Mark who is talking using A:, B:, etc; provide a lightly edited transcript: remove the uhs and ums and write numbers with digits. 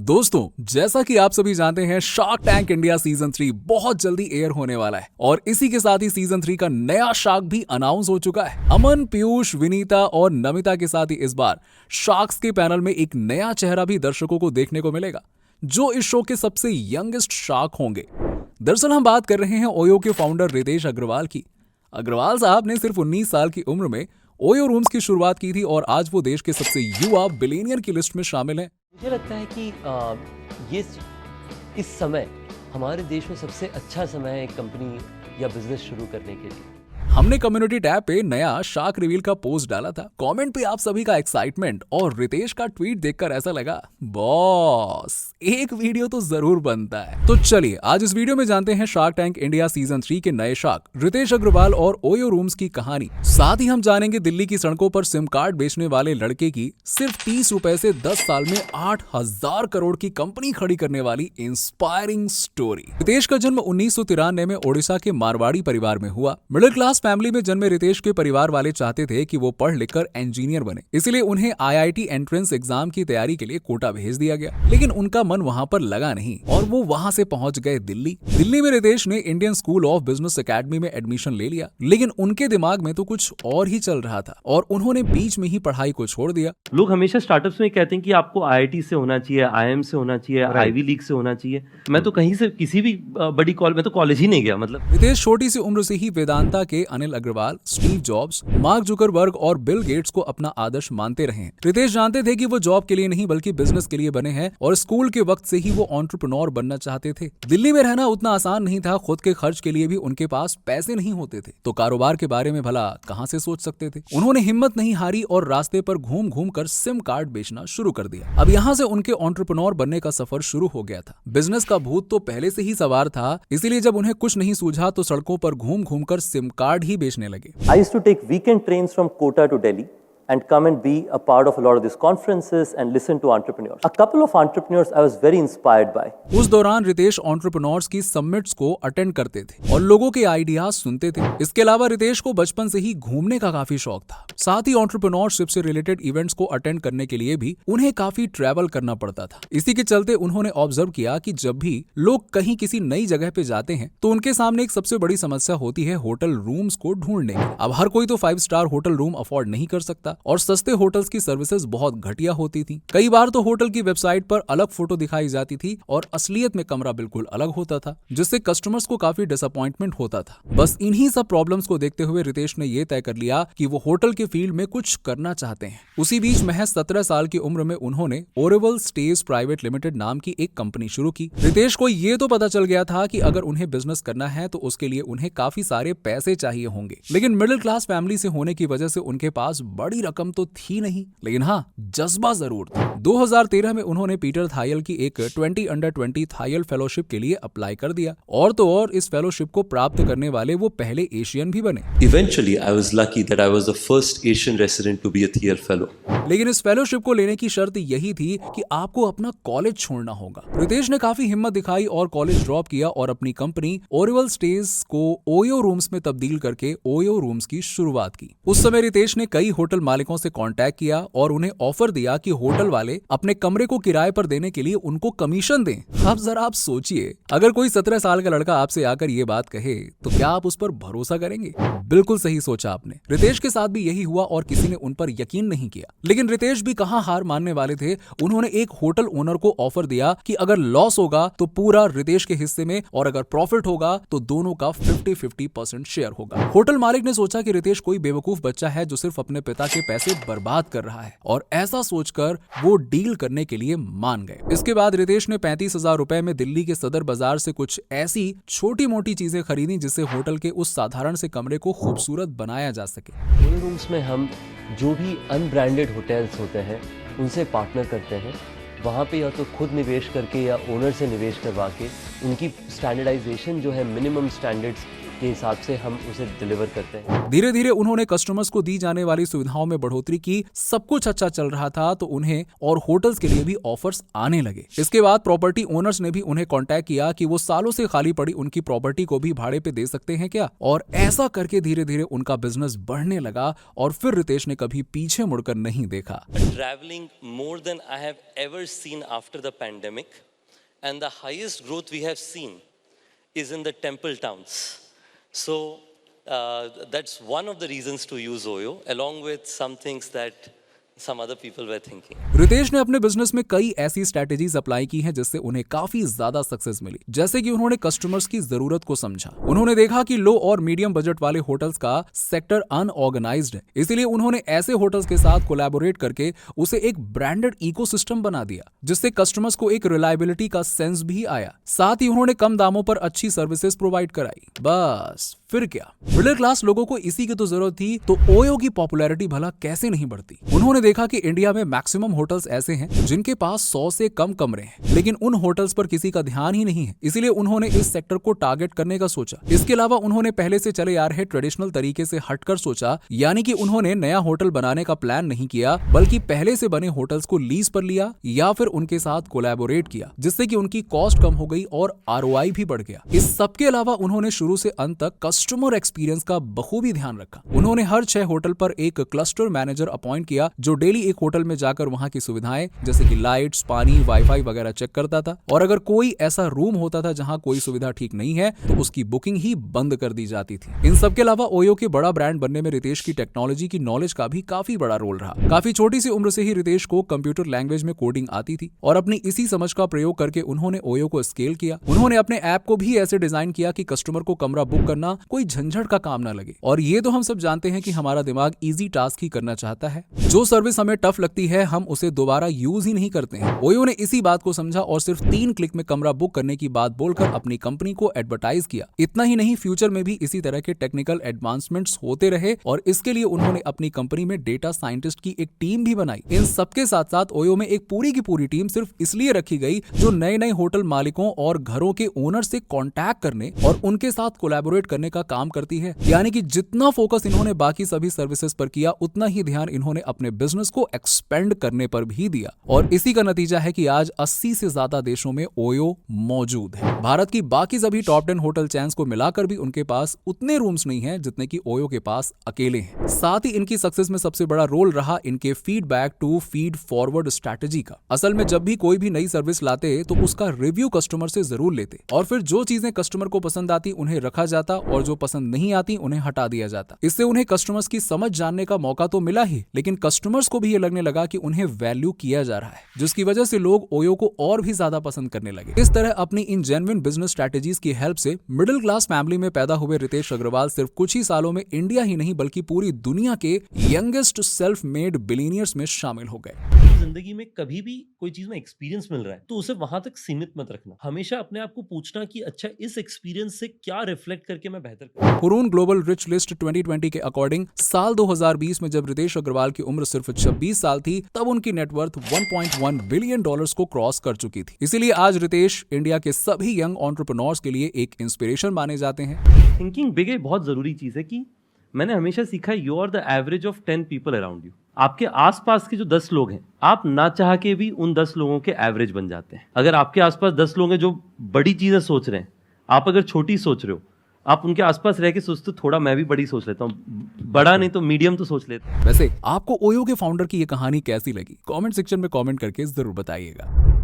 A: दोस्तों, जैसा कि आप सभी जानते हैं, शार्क टैंक इंडिया सीजन 3 बहुत जल्दी एयर होने वाला है और इसी के साथ ही सीजन 3 का नया शार्क भी अनाउंस हो चुका है। अमन, पीयूष, विनीता और नमिता के साथ ही इस बार शार्क्स के पैनल में एक नया चेहरा भी दर्शकों को देखने को मिलेगा, जो इस शो के सबसे यंगेस्ट शार्क होंगे। दरअसल हम बात कर रहे हैं ओयो के फाउंडर रितेश अग्रवाल की। अग्रवाल साहब ने सिर्फ 19 साल की उम्र में ओयो रूम्स की शुरुआत की थी और आज वो देश के सबसे युवा बिलियनियर की लिस्ट में शामिल हैं।
B: मुझे लगता है कि ये इस समय हमारे देश में सबसे अच्छा समय है एक कंपनी या बिजनेस शुरू करने के लिए।
A: हमने कम्युनिटी टैब पे नया शार्क रिवील का पोस्ट डाला था। कमेंट पे आप सभी का एक्साइटमेंट और रितेश का ट्वीट देखकर ऐसा लगा, बॉस एक वीडियो तो जरूर बनता है। तो चलिए आज इस वीडियो में जानते हैं शार्क टैंक इंडिया सीजन 3 के नए शार्क रितेश अग्रवाल और ओयो रूम्स की कहानी। साथ ही हम जानेंगे दिल्ली की सड़कों पर सिम कार्ड बेचने वाले लड़के की सिर्फ 30 रुपए से 10 साल में 8,000 करोड़ की कंपनी खड़ी करने वाली इंस्पायरिंग स्टोरी। रितेश का जन्म 1993 में ओडिशा के मारवाड़ी परिवार में हुआ। मिडिल क्लास फैमिली में जन्मे रितेश के परिवार वाले चाहते थे कि वो पढ़ लिखकर इंजीनियर बने, इसलिए उन्हें आईआईटी एंट्रेंस एग्जाम की तैयारी के लिए कोटा भेज दिया गया। लेकिन उनका मन वहां पर लगा नहीं और वो वहां से पहुंच गए दिल्ली। दिल्ली में रितेश ने Indian school of business academy में एडमिशन ले लिया, लेकिन उनके दिमाग में तो कुछ और ही चल रहा था और उन्होंने बीच में ही पढ़ाई को छोड़ दिया।
B: लोग हमेशा स्टार्टअप्स में कहते हैं कि आपको आईआईटी से होना चाहिए, आईएम से होना चाहिए, आईवी लीग से होना चाहिए। मैं तो कहीं से किसी भी बड़ी मैं तो कॉलेज ही नहीं गया। मतलब
A: रितेश छोटी सी उम्र से ही वेदांता के Anil Agarwal, Steve Jobs, Mark Zuckerberg और बिल गेट्स को अपना आदर्श मानते रहे हैं। रितेश जानते थे कि वो जॉब के लिए नहीं बल्कि बिजनेस के लिए बने हैं और स्कूल के वक्त से ही वो एंटरप्रेन्योर बनना चाहते थे। दिल्ली में रहना उतना आसान नहीं था, खुद के खर्च के लिए भी उनके पास पैसे नहीं होते थे, तो कारोबार के बारे में भला कहां से सोच सकते थे। उन्होंने हिम्मत नहीं हारी और रास्ते पर घूम घूम कर सिम कार्ड बेचना शुरू कर दिया। अब यहाँ से उनके एंटरप्रेन्योर बनने का सफर शुरू हो गया था। बिजनेस का भूत तो पहले से ही सवार था, इसीलिए जब उन्हें कुछ नहीं सूझा तो सड़कों पर घूम घूम कर सिम कार्ड ही बेचने लगे।
C: I used to take weekend trains from Kota to Delhi and come and be a part of a lot of these conferences and listen to entrepreneurs. A couple of entrepreneurs I was very inspired by.
A: उस दौरान Ritesh entrepreneurs की summits को attend करते थे और लोगों के ideas सुनते थे। इसके अलावा रितेश को बचपन से ही घूमने का काफी शौक था। साथ ही एंटरप्रेन्योरशिप से रिलेटेड इवेंट्स को अटेंड करने के लिए भी उन्हें काफी ट्रैवल करना पड़ता था। इसी के चलते उन्होंने ऑब्जर्व किया कि जब भी लोग कहीं किसी नई जगह पे जाते हैं तो उनके सामने एक सबसे बड़ी समस्या होती है होटल रूम्स को ढूंढने की। अब हर कोई तो 5 स्टार होटल रूम अफोर्ड नहीं कर सकता और सस्ते होटल्स की सर्विसेज बहुत घटिया होती थी। कई बार तो होटल की वेबसाइट पर अलग फोटो दिखाई जाती थी और असलियत में कमरा बिल्कुल अलग होता था, जिससे कस्टमर्स को काफी डिसअपॉइंटमेंट होता था। बस इन्हीं सब प्रॉब्लम्स को देखते हुए रितेश ने यह तय कर लिया कि वो होटल के फील्ड में कुछ करना चाहते हैं। उसी बीच महज 17 साल की उम्र में उन्होंने ओरेवल स्टेज प्राइवेट लिमिटेड नाम की एक कंपनी शुरू की। रितेश को ये तो पता चल गया था कि अगर उन्हें बिजनेस करना है तो उसके लिए उन्हें काफी सारे पैसे चाहिए होंगे, लेकिन मिडिल क्लास फैमिली से होने की वजह से उनके पास बड़ी रकम तो थी नहीं, लेकिन हाँ जज्बा जरूर था। 2013 में उन्होंने पीटर थायल की एक 20 अंडर 20 थायल फेलोशिप के लिए अप्लाई कर दिया और तो और इस फेलोशिप को प्राप्त करने वाले वो पहले एशियन भी बने।
D: Eventually, I was lucky that I was the first Asian resident to be a Thiel fellow.
A: लेकिन इस फेलोशिप को लेने की शर्त यही थी कि आपको अपना कॉलेज छोड़ना होगा। रितेश ने काफी हिम्मत दिखाई और कॉलेज ड्रॉप किया और अपनी कंपनी ओरेवल स्टेज को ओयो रूम्स में तब्दील करके ओयो रूम्स की शुरुआत की। उस समय रितेश ने कई होटल मालिकों से कांटेक्ट किया और उन्हें ऑफर दिया कि होटल वाले अपने कमरे को किराए पर देने के लिए उनको कमीशन दें। अब जरा आप सोचिए, अगर कोई 17 साल का लड़का आपसे आकर ये बात कहे तो क्या आप उस पर भरोसा करेंगे? बिल्कुल सही सोचा आपने। रितेश के साथ भी यही हुआ और किसी ने उन पर यकीन नहीं किया, लेकिन रितेश भी कहां हार मानने वाले थे। उन्होंने एक होटल ओनर को ऑफर दिया कि अगर लॉस होगा तो पूरा रितेश के हिस्से में और अगर प्रॉफिट होगा तो दोनों का 50-50% शेयर होगा। होटल मालिक ने सोचा कि रितेश कोई बेवकूफ बच्चा है जो सिर्फ अपने पिता के पैसे बर्बाद कर रहा है और ऐसा सोचकर वो डील करने के लिए मान गए। इसके बाद रितेश ने 35,000 रुपए में दिल्ली के सदर बाजार से कुछ ऐसी छोटी मोटी चीजें खरीदी जिससे होटल के उस साधारण से कमरे को खूबसूरत बनाया जा सके।
B: ओयो रूम्स में हम जो भी अनब्रांडेड होटल्स होते हैं उनसे पार्टनर करते हैं। वहाँ पे या तो खुद निवेश करके या ओनर से निवेश करवा के उनकी स्टैंडर्डाइजेशन जो है मिनिमम स्टैंडर्ड्स
C: के हिसाब से हम उसे डिलीवर करते हैं।
A: धीरे धीरे उन्होंने कस्टमर्स को दी जाने वाली सुविधाओं में बढ़ोतरी की। सब कुछ अच्छा चल रहा था तो उन्हें और होटल्स के लिए भी ऑफर्स आने लगे। इसके बाद प्रॉपर्टी ओनर्स ने भी उन्हें कांटेक्ट किया कि वो सालों से खाली पड़ी उनकी प्रॉपर्टी को भी भाड़े पे दे सकते हैं क्या, और ऐसा करके धीरे धीरे उनका बिजनेस बढ़ने लगा और फिर रितेश ने कभी पीछे मुड़कर नहीं देखा।
E: Traveling more than I have ever seen after the pandemic, and the highest growth we have seen is in the temple towns. So that's one of the reasons to use OYO, along with some things that some other people were thinking.
A: Ritesh ने अपने business में कई ऐसी strategies apply की हैं जिससे उन्हें काफी ज्यादा सक्सेस मिली। जैसे कि उन्होंने कस्टमर्स की जरूरत को समझा। उन्होंने देखा कि लो और मीडियम बजट वाले होटल्स का सेक्टर अनऑर्गेनाइज्ड है, इसीलिए उन्होंने ऐसे होटल्स के साथ कोलैबोरेट करके उसे एक ब्रांडेड इकोसिस्टम बना दिया, जिससे कस्टमर्स को एक रिलायबिलिटी का सेंस भी आया। साथ ही उन्होंने कम दामों पर अच्छी सर्विसेज प्रोवाइड कराई। बस फिर क्या, मिडिल क्लास लोगों को इसी की तो जरूरत थी, तो ओयो की पॉपुलैरिटी भला कैसे नहीं बढ़ती। उन्होंने देखा कि इंडिया में मैक्सिमम होटल्स ऐसे हैं जिनके पास 100 से कम कमरे हैं, लेकिन उन होटल्स पर किसी का ध्यान ही नहीं है। इसीलिए उन्होंने इस सेक्टर को टारगेट करने का सोचा। इसके अलावा उन्होंने पहले से चले आ रहे ट्रेडिशनल तरीके से हटकर सोचा, यानी कि उन्होंने नया होटल बनाने का प्लान नहीं किया, बल्कि पहले से बने होटल्स को लीज पर लिया या फिर उनके साथ कोलैबोरेट किया, जिससे कि उनकी कॉस्ट कम हो गई और ROI भी बढ़ गया। इस सब के अलावा उन्होंने शुरू से अंत तक कस्टमर एक्सपीरियंस का बखूबी ध्यान रखा। उन्होंने हर 6 होटल पर एक क्लस्टर मैनेजर अपॉइंट किया, जो डेली एक होटल में जाकर वहां की सुविधाएं जैसे कि लाइट्स, पानी, वाईफाई वगैरह चेक करता था, और अगर कोई ऐसा रूम होता था जहां कोई सुविधा ठीक नहीं है तो उसकी बुकिंग ही बंद कर दी जाती थी। इन सब के अलावा ओयो के बड़ा ब्रांड बनने में रितेश की टेक्नोलॉजी की नॉलेज का भी काफी बड़ा रोल रहा। काफी छोटी सी उम्र से ही रितेश को कंप्यूटर लैंग्वेज में कोडिंग आती थी, और अपनी इसी समझ का प्रयोग करके उन्होंने ओयो को स्केल किया। उन्होंने अपने ऐप को भी ऐसे डिजाइन किया कि कस्टमर को कमरा बुक करना कोई झंझट का काम ना लगे। और ये तो हम सब जानते हैं कि हमारा दिमाग इजी टास्क ही करना चाहता है। जो सर्विस हमें टफ लगती है हम उसे दोबारा यूज ही नहीं करते हैं। ओयो ने इसी बात को समझा और सिर्फ 3 क्लिक में कमरा बुक करने की बात बोलकर अपनी कंपनी को एडवर्टाइज किया। इतना ही नहीं, फ्यूचर में भी इसी तरह के टेक्निकल एडवांसमेंट्स होते रहे, और इसके लिए उन्होंने अपनी कंपनी में डेटा साइंटिस्ट की एक टीम भी बनाई। इन सबके साथ साथ ओयो में एक पूरी की पूरी टीम सिर्फ इसलिए रखी गई जो नए नए होटल मालिकों और घरों के ओनर से कॉन्टैक्ट करने और उनके साथ कोलैबोरेट करने का काम करती है। यानी कि जितना फोकस इन्होंने बाकी सभी सर्विसेज पर किया, उतना ही ध्यान इन्होंने अपने बिजनेस को एक्सपेंड करने पर भी दिया। और इसी का नतीजा है कि आज 80 से ज्यादा देशों में ओयो मौजूद है। भारत की बाकी सभी टॉप 10 होटल चेन्स को मिलाकर भी उनके पास उतने रूम्स नहीं हैं जितने कि ओयो के पास अकेले हैं। साथ ही इनकी सक्सेस में सबसे बड़ा रोल रहा इनके feedback to feed forward strategy का। असल में जब भी कोई भी नई सर्विस लाते तो उसका रिव्यू कस्टमर से जरूर लेते, और फिर जो चीजें कस्टमर को पसंद आती उन्हें रखा जाता और जो पसंद नहीं आती उन्हें हटा दिया जाता। इससे उन्हें कस्टमर्स की समझ जानने का मौका तो मिला ही, लेकिन कस्टमर्स को भी ये लगने लगा कि उन्हें वैल्यू किया जा रहा है, जिसकी वजह से लोग ओयो को और भी ज्यादा पसंद करने लगे। इस तरह अपनी इन जेन्युइन बिजनेस स्ट्रैटेजीज की हेल्प से मिडिल क्लास फैमिली में पैदा हुए रितेश अग्रवाल सिर्फ कुछ ही सालों में इंडिया ही नहीं बल्कि पूरी दुनिया के यंगेस्ट सेल्फ मेड बिलियनियर्स में शामिल हो गए।
B: जिंदगी में कभी भी कोई चीज में एक्सपीरियंस मिल रहा है तो उसे वहां तक सीमित मत रखना। हमेशा अपने आप को पूछना कि अच्छा इस एक्सपीरियंस से क्या रिफ्लेक्ट करके मैं बेहतर करूं।
A: हुरून ग्लोबल रिच लिस्ट 2020 के अकॉर्डिंग साल 2020 में जब रितेश अग्रवाल की उम्र सिर्फ 26 साल थी, तब उनकी नेटवर्थ $1.1 बिलियन को क्रॉस कर चुकी थी। इसीलिए आज रितेश इंडिया के सभी यंग एंटरप्रेन्योर्स के लिए एक इंस्पिरेशन माने जाते हैं।
B: थिंकिंग बिग एक बहुत जरूरी चीज है कि मैंने हमेशा सीखा है, you are the average of 10 people around you. आपके आसपास के जो 10 लोग हैं, आप ना चाह के भी उन 10 लोगों के एवरेज बन जाते हैं। अगर आपके आसपास 10 लोग हैं जो बड़ी चीजें सोच रहे हैं, आप अगर छोटी सोच रहे हो, आप उनके आसपास रह के सोचते थोड़ा मैं भी बड़ी सोच लेता हूँ, बड़ा नहीं तो मीडियम तो सोच लेता हूँ।
A: वैसे आपको ओयो के फाउंडर की ये कहानी कैसी लगी? कमेंट सेक्शन में कमेंट करके जरूर बताइएगा।